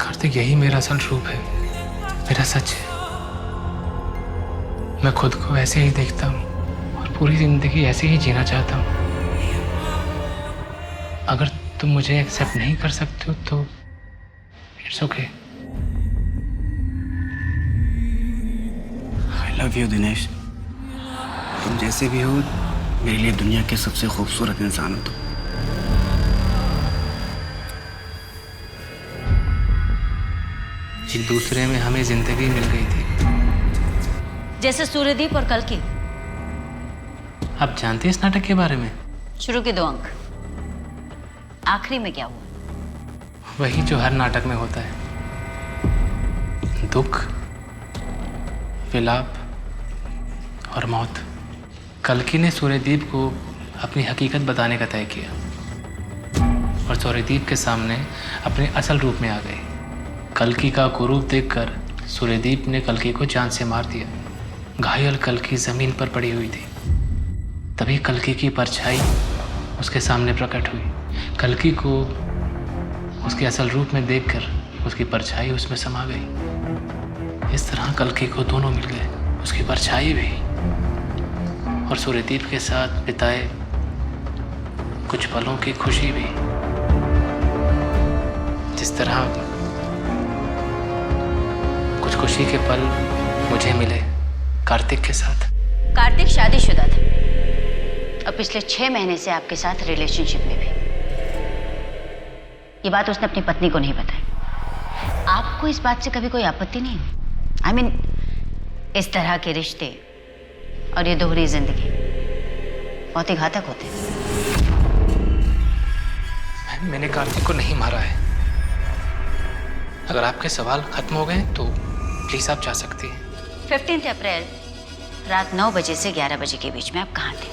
कार्तिक यही मेरा असल रूप है, मेरा सच है। मैं खुद को ऐसे ही देखता हूँ और पूरी जिंदगी ऐसे ही जीना चाहता हूँ। अगर तुम मुझे एक्सेप्ट नहीं कर सकते हो तो it's okay. I love you Dinesh. तुम जैसे भी हो मेरे लिए दुनिया के सबसे खूबसूरत इंसान हो तुम। एक दूसरे में हमें जिंदगी मिल गई थी, जैसे सूर्यदीप और कल्कि। आप जानते हैं इस नाटक के बारे में? शुरू के 2 अंक, आखिरी में क्या हुआ? वही जो हर नाटक में होता है, दुख, विलाप और मौत। कल्कि ने सूर्यदीप को अपनी हकीकत बताने का तय किया और सूर्यदीप के सामने अपने असल रूप में आ गई। कल्कि का कुरूप देखकर सूर्यदीप ने कल्कि को जान से मार दिया। घायल कल्कि जमीन पर पड़ी हुई थी। तभी कल्कि की परछाई उसके सामने प्रकट हुई। कल्कि को उसके असल रूप में देखकर उसकी परछाई उसमें समा गई। इस तरह कल्कि को दोनों मिल गए, उसकी परछाई भी और सूर्यदीप के साथ बिताए कुछ पलों की खुशी भी। जिस तरह कुछ खुशी के पल मुझे मिले कार्तिक के साथ। कार्तिक शादीशुदा था और पिछले 6 महीने से आपके साथ रिलेशनशिप में भी। ये बात उसने अपनी पत्नी को नहीं बताई। आपको इस बात से कभी कोई आपत्ति नहीं हुई? I mean, इस तरह के रिश्ते और ये दोहरी जिंदगी बहुत ही घातक होते हैं। मैंने कार्तिक को नहीं मारा है। अगर आपके सवाल खत्म हो गए तो प्लीज आप जा सकती हैं। 15 अप्रैल रात 9 बजे से 11 बजे के बीच में आप कहाँ थे?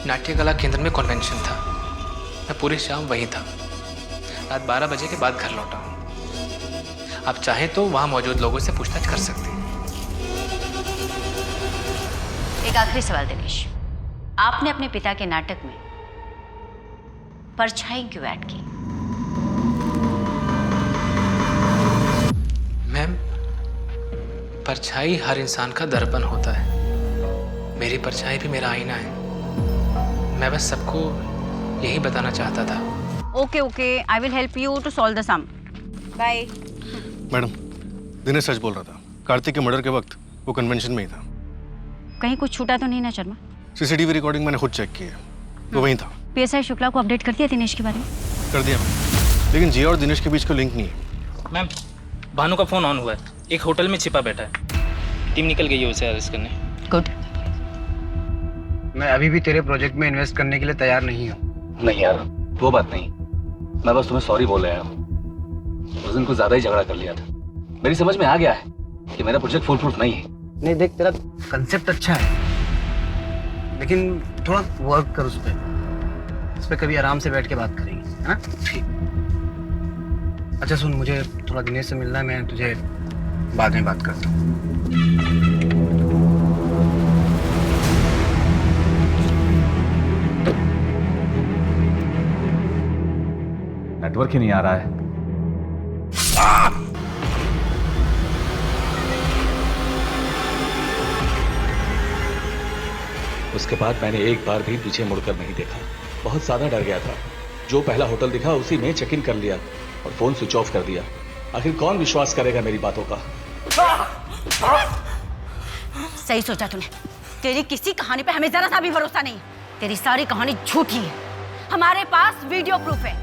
नाट्य कला केंद्र में कन्वेंशन था। मैं पूरी शाम वहीं था। रात 12 बजे के बाद घर लौटा हूँ। आप चाहें तो वहाँ मौजूद लोगों से पूछताछ कर सकते हैं। एक आखिरी सवाल दिनेश, आपने अपने पिता के नाटक में परछाई क्यों ऐड की? मैम, परछाई हर इंसान का दर्पण होता है। मेरी परछाई भी मेरा आईना है। मैं बस सबको यही बताना चाहता था। Okay okay, I will help you to solve the sum. Bye. Madam, Dinesh सच बोल रहा था। कार्तिक के मर्डर के वक्त वो कन्वेंशन में ही था। कहीं कुछ छूटा तो नहीं ना शर्मा? सीसीटीवी रिकॉर्डिंग मैंने खुद चेक की है, वो वहीं था। पीएसआई शुक्ला को अपडेट कर दिया दिनेश के बारे में? कर दिया मैंने, लेकिन जिया और दिनेश के बीच कोई लिंक नहीं है। मैम, भानु का फोन ऑन हुआ है, एक होटल में छिपा बैठा है। टीम निकल गई है उसे अरेस्ट करने। गुड। मैं अभी भी तेरे प्रोजेक्ट में इन्वेस्ट करने के लिए तैयार नहीं हूँ। नहीं यार, वो बात नहीं। मैं बस तुम्हें सॉरी बोल रहा हूँ। उस दिन कुछ ज्यादा ही झगड़ा कर लिया था। मेरी समझ में आ गया है कि मेरा प्रोजेक्ट फुल प्रूफ नहीं है। नहीं देख, तेरा कंसेप्ट अच्छा है, लेकिन थोड़ा वर्क कर उस पर कभी आराम से बैठ के बात करेंगे, है ना? ठीक। अच्छा सुन, मुझे थोड़ा दिनेश से मिलना है, मैं तुझे बाद में बात करता हूँ। नेटवर्क ही नहीं आ रहा है। उसके बाद मैंने एक बार भी पीछे मुड़कर नहीं देखा। बहुत ज्यादा डर गया था। जो पहला होटल दिखा उसी में चेक इन कर लिया और फोन स्विच ऑफ कर दिया। आखिर कौन विश्वास करेगा मेरी बातों का? सही सोचा तूने। तेरी किसी कहानी पे हमें जरा सा भी भरोसा नहीं। तेरी सारी कहानी झूठी है। हमारे पास वीडियो प्रूफ है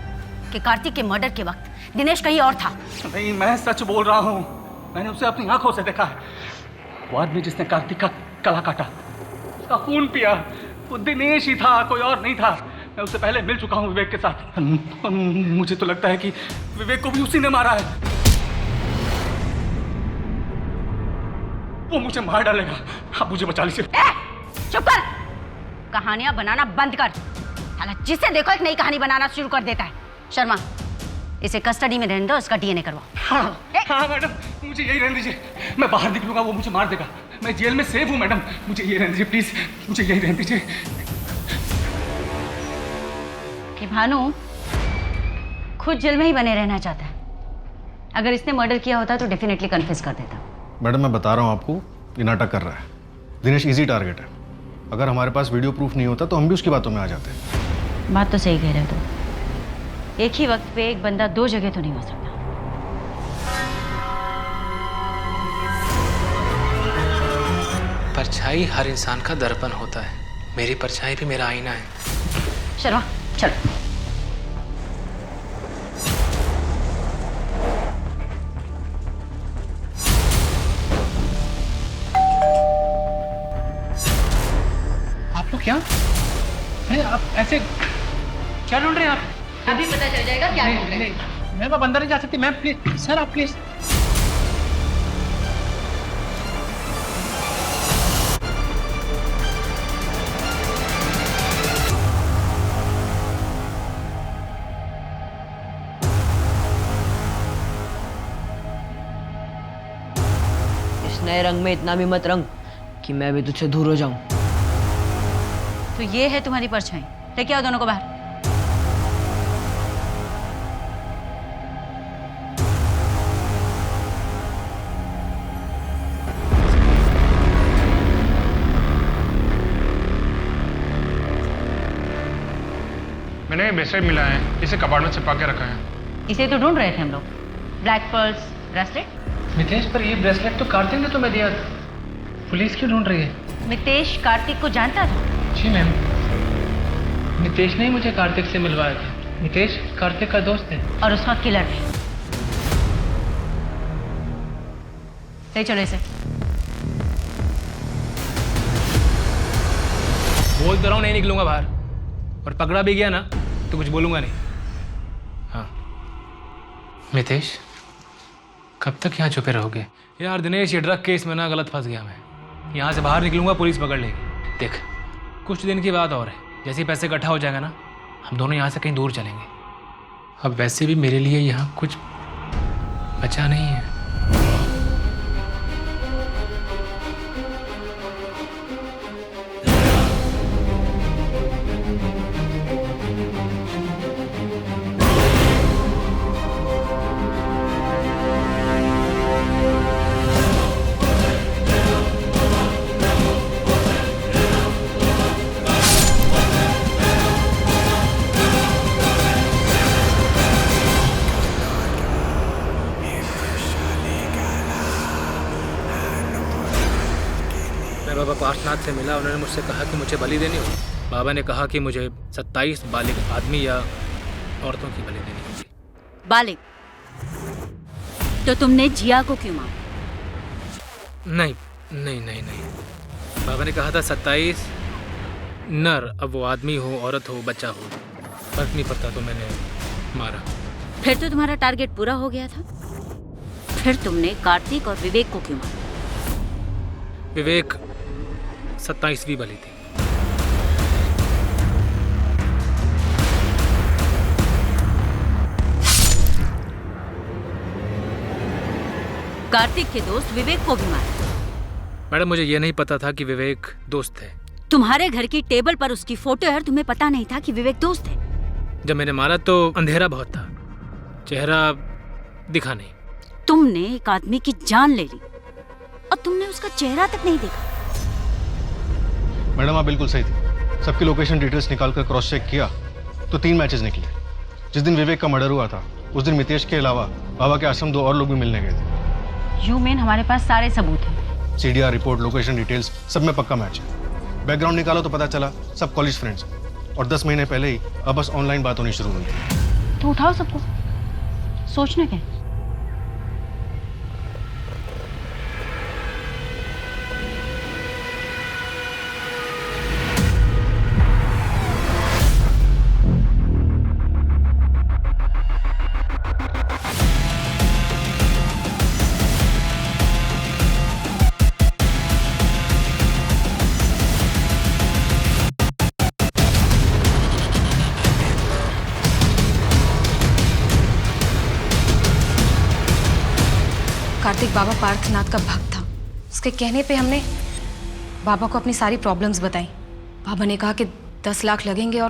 कि कार्तिक के मर्डर के वक्त दिनेश कहीं और था। नहीं, मैं सच बोल रहा हूँ। मैंने उसे अपनी आंखों से देखा है। वो आदमी जिसने कार्तिक का गला काटा, उसका खून पिया, वो दिनेश ही था, कोई और नहीं था। मैं उससे पहले मिल चुका हूँ विवेक के साथ। मुझे तो लगता है कि विवेक को भी उसी ने मारा है। वो मुझे मार डालेगा। आप मुझे बचा लीजिए। चुप कर। कहानियां बनाना बंद कर। साला जिसे देखो एक नई कहानी बनाना शुरू कर देता है। शर्मा, इसे कस्टडी में रहने दो, उसका डीएनए करवाओ। हाँ मैडम, मुझे यही रहने दीजिए। मैं बाहर निकलूंगा वो मुझे मार देगा। मैं जेल में सेफ हूँ मैडम, मुझे यही रहने दीजिए प्लीज। मुझे यही रहने दीजिए। कि भानु खुद जेल में ही बने रहना चाहता है। अगर इसने मर्डर किया होता तो डेफिनेटली कन्फेस कर देता। मैडम मैं बता रहा हूँ आपको, ये नाटक कर रहा है। दिनेश इजी टारगेट है। अगर हमारे पास वीडियो प्रूफ नहीं होता तो हम भी उसकी बातों में आ जाते हैं। बात तो सही कह रहे हो तुम। एक ही वक्त पे एक बंदा दो जगह तो नहीं हो सकता। परछाई हर इंसान का दर्पण होता है। मेरी परछाई भी मेरा आईना है। शर्मा चलो। आप लोग क्या? अरे आप ऐसे क्या ढूंढ रहे हैं आप? अभी पता चल जाएगा क्या ढूंढ रहे हैं। मैम आप अंदर नहीं जा सकती। मैम प्लीज, सर आप प्लीज। इस नए रंग में इतना भी मत रंग कि मैं भी तुझसे दूर हो जाऊं। तो ये है तुम्हारी परछाई। लेके आओ दोनों को बाहर। मैंने ब्रेसलेट मिला है, इसे कबाड़ में छिपा के रखा है। इसे तो ढूंढ रहे थे हम लोग। Black pearls bracelet. मितेश, पर ये ब्रेसलेट तो कार्तिक ने तुम्हें दिया था। पुलिस क्यों ढूंढ रही है? मितेश कार्तिक को जानता था? जी मैम, मितेश ने ही मुझे कार्तिक से मिलवाया था। मितेश कार्तिक का दोस्त है और उसका किलर भी। ले चलो इसे। बोल तो रहा हूँ नहीं निकलूंगा बाहर, और पकड़ा भी गया ना तो कुछ बोलूंगा नहीं। हाँ मितेश, कब तक यहाँ छुपे रहोगे? यार दिनेश, ये ड्रग केस में ना गलत फंस गया मैं। यहाँ से बाहर निकलूंगा पुलिस पकड़ लेगी। देख, कुछ दिन की बात और है। जैसे ही पैसे इकट्ठा हो जाएगा ना, हम दोनों यहाँ से कहीं दूर चलेंगे। अब वैसे भी मेरे लिए यहाँ कुछ बचा नहीं है। बाबा पार्शनाथ से मिला। उन्होंने मुझसे कहा कि मुझे बलि देनी होगी। बाबा ने कहा कि मुझे 27 बालिग आदमी या औरतों की बलि देनी होगी। बालिग? तो तुमने जिया को क्यों मारा? नहीं नहीं नहीं नहीं, बाबा ने कहा था 27 नर। अब वो आदमी हो, औरत हो, बच्चा हो, फर्क नहीं पड़ता, तो मैंने मारा। फिर तो तुम्हारा टारगेट पूरा हो गया था। फिर तुमने कार्तिक और विवेक को क्यों मारा? विवेक 27वीं बलि थी। कार्तिक के दोस्त विवेक को भी मारा? मैडम, मुझे ये नहीं पता था कि विवेक दोस्त है। तुम्हारे घर की टेबल पर उसकी फोटो है और तुम्हें पता नहीं था कि विवेक दोस्त है? जब मैंने मारा तो अंधेरा बहुत था, चेहरा दिखा नहीं। तुमने एक आदमी की जान ले ली और तुमने उसका चेहरा तक नहीं देखा। मैडम आप बिल्कुल सही थी। सबकी लोकेशन डिटेल्स निकाल कर क्रॉस चेक किया तो 3 मैचेस निकले। जिस दिन विवेक का मर्डर हुआ था उस दिन मितेश के अलावा बाबा के आश्रम 2 और लोग भी मिलने गए थे। यू मीन हमारे पास सारे सबूत हैं? सीडीआर रिपोर्ट, लोकेशन डिटेल्स सब में पक्का मैच है। बैकग्राउंड निकालो तो पता चला सब कॉलेज फ्रेंड्स हैं और 10 महीने पहले ही अब बस ऑनलाइन बात होनी शुरू हुई। तो उठाओ सबको, सोचना क्या? कार्तिक बाबा पार्थनाथ का भक्त था। उसके कहने पे हमने बाबा को अपनी सारी प्रॉब्लम्स बताई। बाबा ने कहा कि 10 लाख लगेंगे और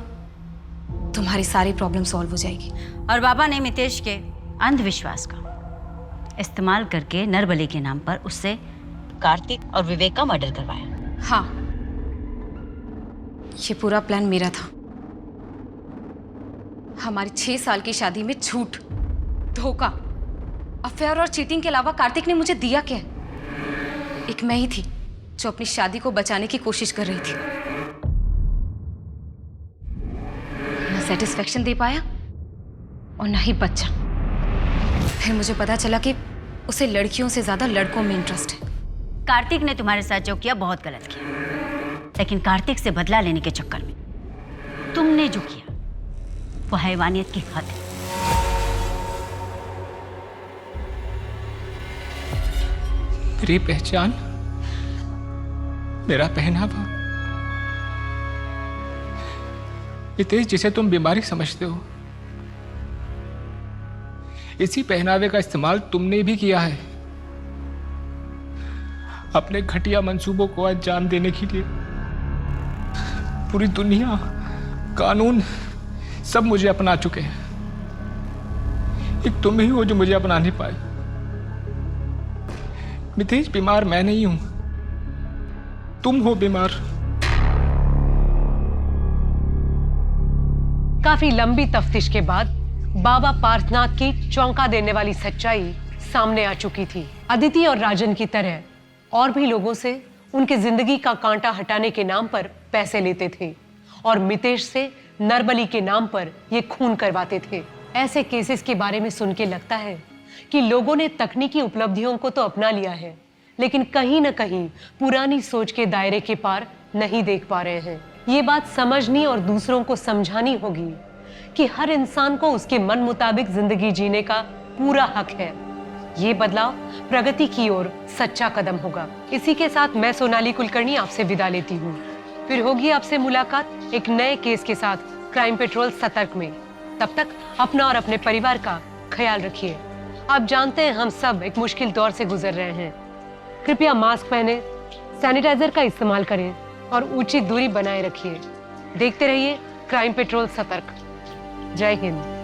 तुम्हारी सारी प्रॉब्लम सॉल्व हो जाएगी। और बाबा ने मितेश के अंधविश्वास का इस्तेमाल करके नरबली के नाम पर उससे कार्तिक और विवेक का मर्डर करवाया। हाँ, ये पूरा प्लान मेरा था। हमारी 6 साल की शादी में झूठ, धोखा, अफेयर और चीटिंग के अलावा कार्तिक ने मुझे दिया क्या? एक मैं ही थी जो अपनी शादी को बचाने की कोशिश कर रही थी। ना सेटिस्फेक्शन दे पाया और ना ही बच्चा। फिर मुझे पता चला कि उसे लड़कियों से ज्यादा लड़कों में इंटरेस्ट है। कार्तिक ने तुम्हारे साथ जो किया बहुत गलत किया, लेकिन कार्तिक से बदला लेने के चक्कर में तुमने जो किया वो हैवानियत की हद है। मेरी पहचान, मेरा पहनावा, मितेश जिसे तुम बीमारी समझते हो, इसी पहनावे का इस्तेमाल तुमने भी किया है अपने घटिया मंसूबों को अंजाम देने के लिए। पूरी दुनिया, कानून सब मुझे अपना चुके हैं, एक तुम ही हो जो मुझे अपना नहीं पाए। मितेश, बीमार मैं नहीं हूं, तुम हो बीमार। काफी लंबी तफ्तीश के बाद बाबा पार्थनाथ की चौंका देने वाली सच्चाई सामने आ चुकी थी। अदिति और राजन की तरह और भी लोगों से उनकी जिंदगी का कांटा हटाने के नाम पर पैसे लेते थे और मितेश से नरबली के नाम पर ये खून करवाते थे। ऐसे केसेस के बारे में सुन के लगता है कि लोगों ने तकनीकी उपलब्धियों को तो अपना लिया है, लेकिन कहीं ना कहीं पुरानी सोच के दायरे के पार नहीं देख पा रहे हैं। ये बात समझनी और दूसरों को समझानी होगी कि हर इंसान को उसके मन मुताबिक जिंदगी जीने का पूरा हक है। ये बदलाव प्रगति की ओर सच्चा कदम होगा। इसी के साथ मैं सोनाली कुलकर्णी आपसे विदा लेती हूँ। फिर होगी आपसे मुलाकात एक नए केस के साथ क्राइम पेट्रोल सतर्क में। तब तक अपना और अपने परिवार का ख्याल रखिए। आप जानते हैं हम सब एक मुश्किल दौर से गुजर रहे हैं। कृपया मास्क पहने, सैनिटाइजर का इस्तेमाल करें और उचित दूरी बनाए रखिए। देखते रहिए क्राइम पेट्रोल सतर्क। जय हिंद।